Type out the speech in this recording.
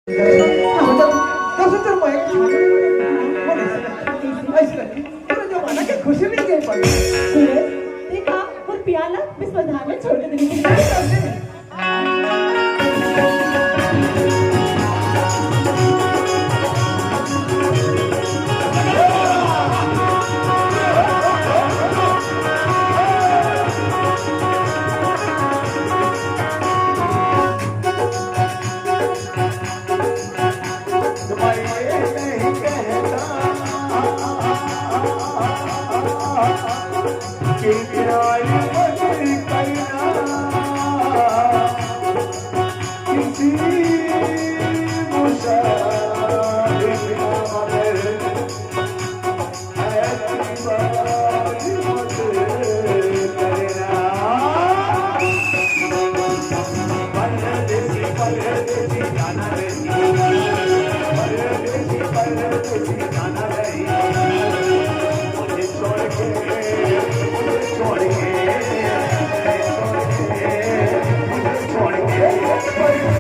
तसं तर मग जो मना के खुशी नहीं दे पाई सूरज देखा और पियाला बस बधार में छोड़ देने की Thank you.